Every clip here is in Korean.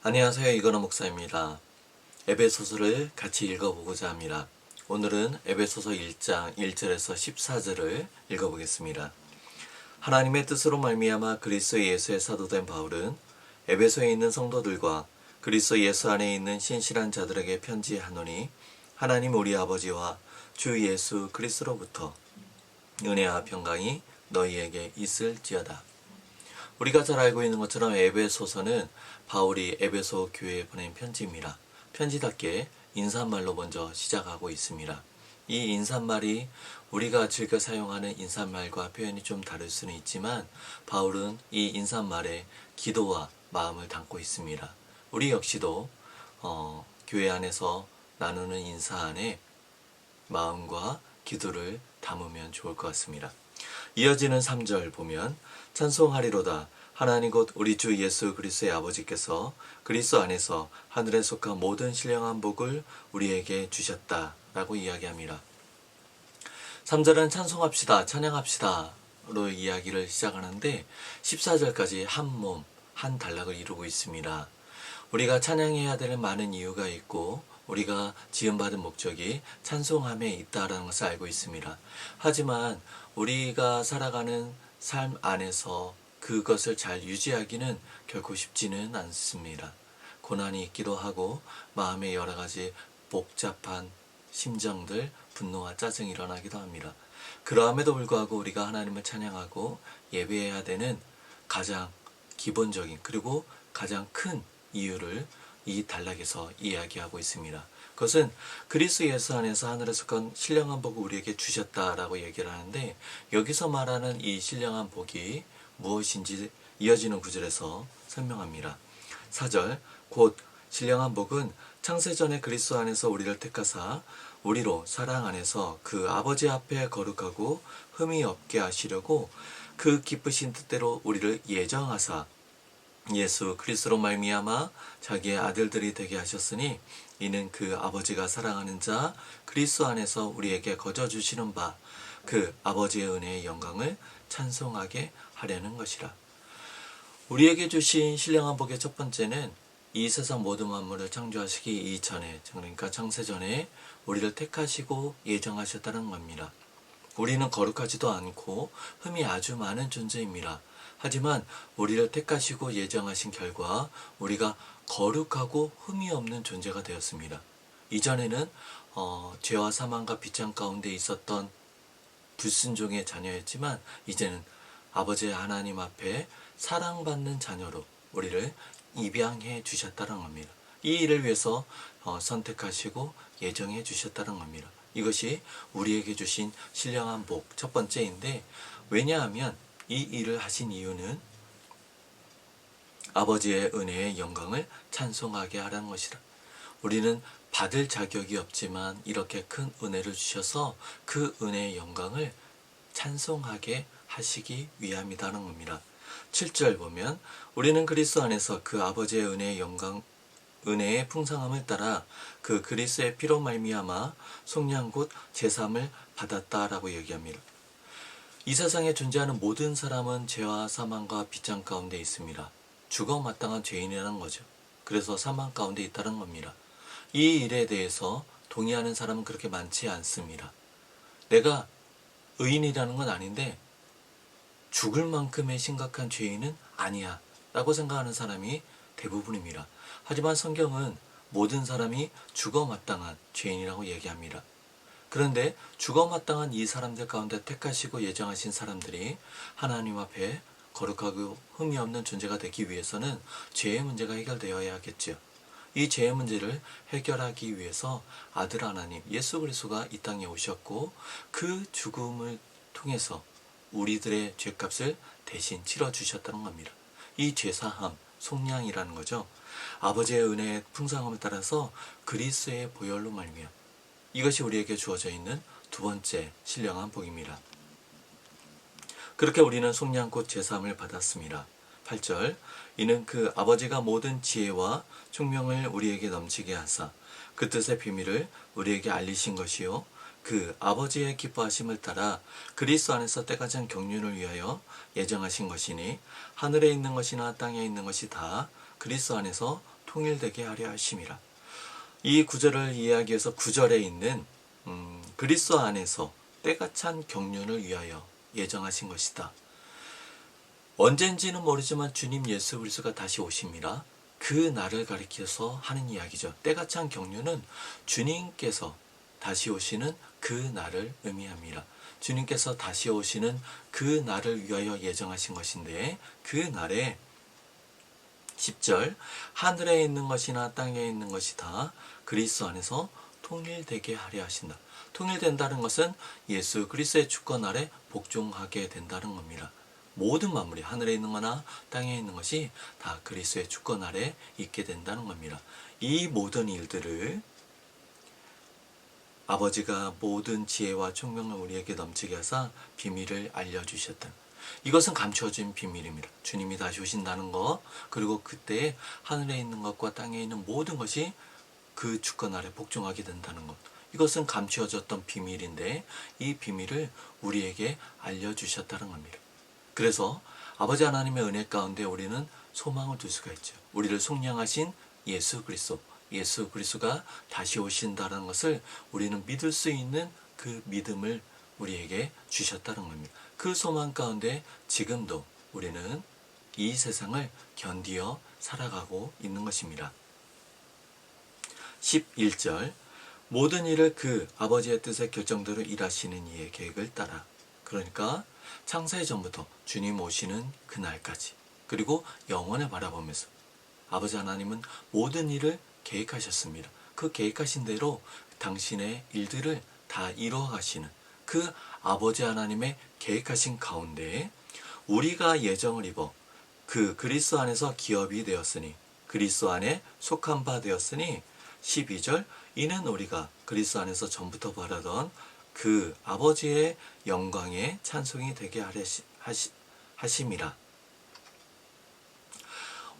안녕하세요. 이건호 목사입니다. 에베소서를 같이 읽어보고자 합니다. 오늘은 에베소서 1장 1절에서 14절을 읽어보겠습니다. 하나님의 뜻으로 말미암아 그리스도 예수의 사도된 바울은 에베소에 있는 성도들과 그리스도 예수 안에 있는 신실한 자들에게 편지하노니 하나님 우리 아버지와 주 예수 그리스도로부터 은혜와 평강이 너희에게 있을지어다. 우리가 잘 알고 있는 것처럼 에베소서는 바울이 에베소 교회에 보낸 편지입니다. 편지답게 인사말로 먼저 시작하고 있습니다. 이 인사말이 우리가 즐겨 사용하는 인사말과 표현이 좀 다를 수는 있지만 바울은 이 인사말에 기도와 마음을 담고 있습니다. 우리 역시도 교회 안에서 나누는 인사 안에 마음과 기도를 담으면 좋을 것 같습니다. 이어지는 3절 보면 찬송하리로다 하나님 곧 우리 주 예수 그리스도의 아버지께서 그리스도 안에서 하늘에 속한 모든 신령한 복을 우리에게 주셨다라고 이야기합니다. 3절은 찬송합시다, 찬양합시다 로 이야기를 시작하는데 14절까지 한 몸, 한 단락을 이루고 있습니다. 우리가 찬양해야 되는 많은 이유가 있고 우리가 지음받은 목적이 찬송함에 있다는 것을 알고 있습니다. 하지만 우리가 살아가는 삶 안에서 그것을 잘 유지하기는 결코 쉽지는 않습니다. 고난이 있기도 하고 마음에 여러 가지 복잡한 심정들, 분노와 짜증이 일어나기도 합니다. 그러함에도 불구하고 우리가 하나님을 찬양하고 예배해야 되는 가장 기본적인 그리고 가장 큰 이유를 이 단락에서 이야기하고 있습니다. 그것은 그리스도 예수 안에서 하늘에 속한 신령한 복을 우리에게 주셨다라고 얘기를 하는데 여기서 말하는 이 신령한 복이 무엇인지 이어지는 구절에서 설명합니다. 4절 곧 신령한 복은 창세전에 그리스도 안에서 우리를 택하사 우리로 사랑 안에서 그 아버지 앞에 거룩하고 흠이 없게 하시려고 그 기쁘신 뜻대로 우리를 예정하사 예수 그리스도로 말미암아 자기의 아들들이 되게 하셨으니 이는 그 아버지가 사랑하는 자 그리스도 안에서 우리에게 거저 주시는 바 그 아버지의 은혜의 영광을 찬송하게 하려는 것이라. 우리에게 주신 신령한 복의 첫 번째는 이 세상 모든 만물을 창조하시기 이전에 그러니까 창세전에 우리를 택하시고 예정하셨다는 겁니다. 우리는 거룩하지도 않고 흠이 아주 많은 존재입니다. 하지만 우리를 택하시고 예정하신 결과 우리가 거룩하고 흠이 없는 존재가 되었습니다. 이전에는 죄와 사망과 비창 가운데 있었던 불순종의 자녀였지만 이제는 아버지 하나님 앞에 사랑받는 자녀로 우리를 입양해 주셨다는 겁니다. 이 일을 위해서 선택하시고 예정해 주셨다는 겁니다. 이것이 우리에게 주신 신령한 복 첫 번째인데 왜냐하면 이 일을 하신 이유는 아버지의 은혜의 영광을 찬송하게 하라는 것이다. 우리는 받을 자격이 없지만 이렇게 큰 은혜를 주셔서 그 은혜의 영광을 찬송하게 하시기 위함이라는 겁니다. 7절 보면 우리는 그리스도 안에서 그 아버지의 은혜의 영광 은혜의 풍성함을 따라 그 그리스도의 피로 말미암아 속량 곧 제사함을 받았다라고 얘기합니다. 이 세상에 존재하는 모든 사람은 죄와 사망과 비창 가운데 있습니다. 죽어 마땅한 죄인이라는 거죠. 그래서 사망 가운데 있다는 겁니다. 이 일에 대해서 동의하는 사람은 그렇게 많지 않습니다. 내가 의인이라는 건 아닌데 죽을 만큼의 심각한 죄인은 아니야 라고 생각하는 사람이 대부분입니다. 하지만 성경은 모든 사람이 죽어 마땅한 죄인이라고 얘기합니다. 그런데 죽어 마땅한 이 사람들 가운데 택하시고 예정하신 사람들이 하나님 앞에 거룩하고 흠이 없는 존재가 되기 위해서는 죄의 문제가 해결되어야 하겠죠. 이 죄의 문제를 해결하기 위해서 아들 하나님 예수 그리스도가 이 땅에 오셨고 그 죽음을 통해서 우리들의 죄값을 대신 치러주셨다는 겁니다. 이 죄사함, 속량이라는 거죠. 아버지의 은혜의 풍성함을 따라서 그리스도의 보혈로 말미암아 이것이 우리에게 주어져 있는 두 번째 신령한 복입니다. 그렇게 우리는 속량 곧 제사함을 받았습니다. 8절 이는 그 아버지가 모든 지혜와 총명을 우리에게 넘치게 하사 그 뜻의 비밀을 우리에게 알리신 것이요 그 아버지의 기뻐하심을 따라 그리스도 안에서 때가 찬 경륜을 위하여 예정하신 것이니 하늘에 있는 것이나 땅에 있는 것이 다 그리스도 안에서 통일되게 하려 하심이라. 이 구절을 이해하기 위해서 구절에 있는 그리스도 안에서 때가 찬 경륜을 위하여 예정하신 것이다. 언젠지는 모르지만 주님 예수 그리스도가 다시 오심이라. 그 날을 가리켜서 하는 이야기죠. 때가 찬 경륜은 주님께서 다시 오시는 그 날을 의미합니다. 주님께서 다시 오시는 그 날을 위하여 예정하신 것인데, 그 날에 10절 하늘에 있는 것이나 땅에 있는 것이 다 그리스도 안에서 통일되게 하려 하신다. 통일된다는 것은 예수 그리스도의 주권 아래 복종하게 된다는 겁니다. 모든 만물이 하늘에 있는 거나 땅에 있는 것이 다 그리스도의 주권 아래 있게 된다는 겁니다. 이 모든 일들을 아버지가 모든 지혜와 총명을 우리에게 넘치게 하사 비밀을 알려주셨다. 이것은 감추어진 비밀입니다. 주님이 다시 오신다는 것, 그리고 그때 하늘에 있는 것과 땅에 있는 모든 것이 그 주권 아래 복종하게 된다는 것. 이것은 감추어졌던 비밀인데 이 비밀을 우리에게 알려주셨다는 겁니다. 그래서 아버지 하나님의 은혜 가운데 우리는 소망을 둘 수가 있죠. 우리를 속량하신 예수 그리스도, 예수 그리스도가 다시 오신다는 것을 우리는 믿을 수 있는 그 믿음을 우리에게 주셨다는 겁니다. 그 소망 가운데 지금도 우리는 이 세상을 견디어 살아가고 있는 것입니다. 11절 모든 일을 그 아버지의 뜻의 결정대로 일하시는 이의 계획을 따라. 그러니까 창세 전부터 주님 오시는 그날까지, 그리고 영원을 바라보면서 아버지 하나님은 모든 일을 계획하셨습니다. 그 계획하신 대로 당신의 일들을 다 이루어 가시는 그 아버지 하나님의 계획하신 가운데 우리가 예정을 입어 그 그리스도 안에서 기업이 되었으니, 그리스도 안에 속한 바 되었으니 12절 이는 우리가 그리스도 안에서 전부터 바라던 그 아버지의 영광의 찬송이 되게 하심이라.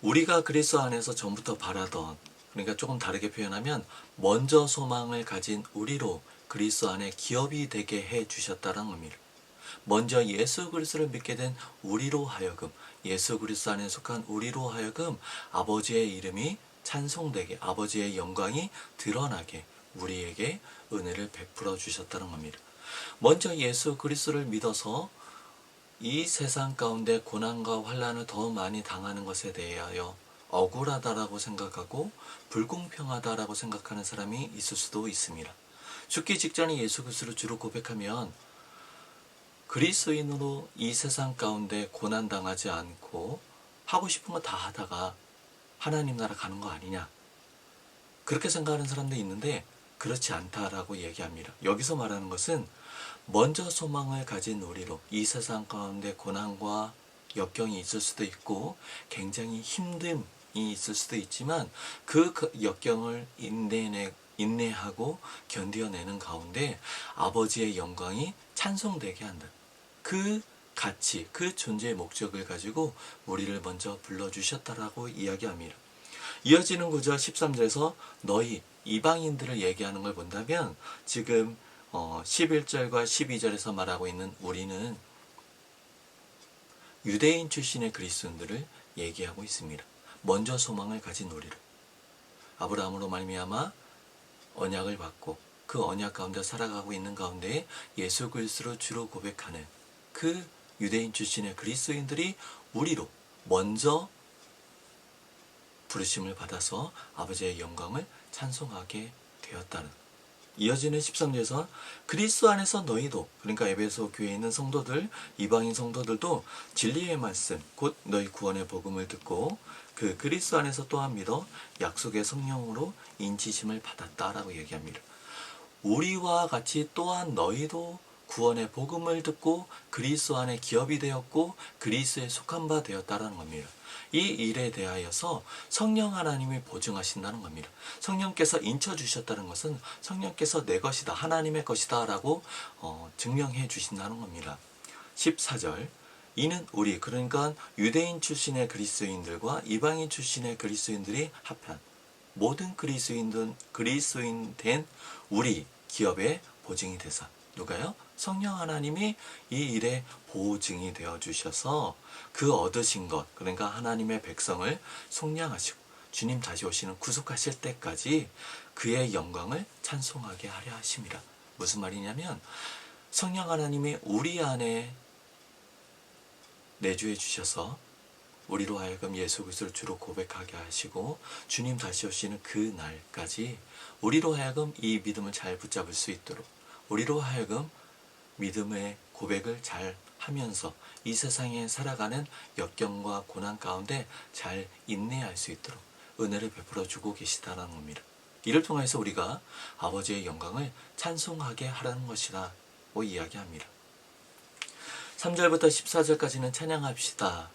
우리가 그리스도 안에서 전부터 바라던, 그러니까 조금 다르게 표현하면 먼저 소망을 가진 우리로 그리스도 안에 기업이 되게 해 주셨다는 겁니다. 먼저 예수 그리스도를 믿게 된 우리로 하여금, 예수 그리스도 안에 속한 우리로 하여금 아버지의 이름이 찬송되게, 아버지의 영광이 드러나게 우리에게 은혜를 베풀어 주셨다는 겁니다. 먼저 예수 그리스도를 믿어서 이 세상 가운데 고난과 환난을 더 많이 당하는 것에 대하여 억울하다라고 생각하고 불공평하다라고 생각하는 사람이 있을 수도 있습니다. 죽기 직전에 예수 그리스도를 주로 고백하면 그리스도인으로 이 세상 가운데 고난당하지 않고 하고 싶은 거 다 하다가 하나님 나라 가는 거 아니냐, 그렇게 생각하는 사람도 있는데 그렇지 않다라고 얘기합니다. 여기서 말하는 것은 먼저 소망을 가진 우리로 이 세상 가운데 고난과 역경이 있을 수도 있고 굉장히 힘듦이 있을 수도 있지만 그 역경을 인내하고 견뎌내는 가운데 아버지의 영광이 찬송되게 한다. 그 가치, 그 존재의 목적을 가지고 우리를 먼저 불러주셨다라고 이야기합니다. 이어지는 구절 13절에서 너희 이방인들을 얘기하는 걸 본다면 지금 11절과 12절에서 말하고 있는 우리는 유대인 출신의 그리스도인들을 얘기하고 있습니다. 먼저 소망을 가진 우리를, 아브라함으로 말미암아 언약을 받고 그 언약 가운데 살아가고 있는 가운데 예수 그리스도를 주로 고백하는 그 유대인 출신의 그리스도인들이 우리로 먼저 부르심을 받아서 아버지의 영광을 찬송하게 되었다는. 이어지는 13절에서 그리스도 안에서 너희도, 그러니까 에베소 교회에 있는 성도들, 이방인 성도들도 진리의 말씀 곧 너희 구원의 복음을 듣고 그 그리스도 안에서 또한 믿어 약속의 성령으로 인치심을 받았다라고 얘기합니다. 우리와 같이 또한 너희도 구원의 복음을 듣고 그리스도 안에 기업이 되었고 그리스도에 속한 바 되었다라는 겁니다. 이 일에 대하여서 성령 하나님이 보증하신다는 겁니다. 성령께서 인쳐주셨다는 것은 성령께서 내 것이다, 하나님의 것이다 라고 증명해 주신다는 겁니다. 14절 이는 우리, 그러니까 유대인 출신의 그리스도인들과 이방인 출신의 그리스도인들이 합한 모든 그리스도인 된 우리 기업의 보증이 되사. 누가요? 성령 하나님이 이 일에 보증이 되어 주셔서 그 얻으신 것, 그러니까 하나님의 백성을 속량하시고 주님 다시 오시는 구속하실 때까지 그의 영광을 찬송하게 하려 하심이라. 무슨 말이냐면 성령 하나님이 우리 안에 내주해 주셔서 우리로 하여금 예수 그리스도를 주로 고백하게 하시고 주님 다시 오시는 그 날까지 우리로 하여금 이 믿음을 잘 붙잡을 수 있도록, 우리로 하여금 믿음의 고백을 잘 하면서 이 세상에 살아가는 역경과 고난 가운데 잘 인내할 수 있도록 은혜를 베풀어 주고 계시다는 겁니다. 이를 통해서 우리가 아버지의 영광을 찬송하게 하라는 것이라고 이야기합니다. 3절부터 14절까지는 찬양합시다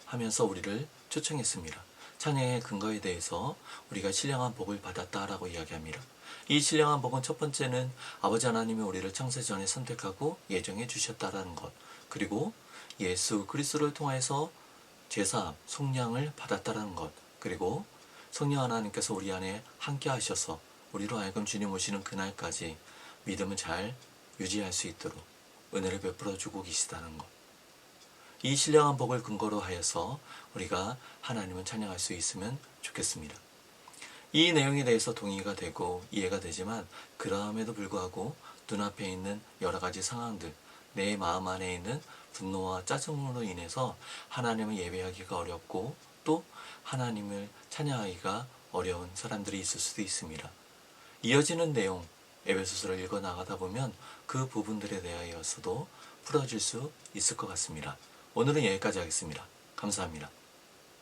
하면서 우리를 초청했습니다. 찬양의 근거에 대해서 우리가 신령한 복을 받았다라고 이야기합니다. 이 신령한 복은 첫 번째는 아버지 하나님이 우리를 창세전에 선택하고 예정해 주셨다라는 것, 그리고 예수 그리스도를 통해서 제사함, 속량을 받았다라는 것, 그리고 성령 하나님께서 우리 안에 함께 하셔서 우리로 하여금 주님 오시는 그날까지 믿음을 잘 유지할 수 있도록 은혜를 베풀어 주고 계시다는 것. 이 신령한 복을 근거로 하여서 우리가 하나님을 찬양할 수 있으면 좋겠습니다. 이 내용에 대해서 동의가 되고 이해가 되지만 그럼에도 불구하고 눈앞에 있는 여러 가지 상황들, 내 마음 안에 있는 분노와 짜증으로 인해서 하나님을 예배하기가 어렵고 또 하나님을 찬양하기가 어려운 사람들이 있을 수도 있습니다. 이어지는 내용, 에베소서를 읽어 나가다 보면 그 부분들에 대하여서도 풀어질 수 있을 것 같습니다. 오늘은 여기까지 하겠습니다. 감사합니다.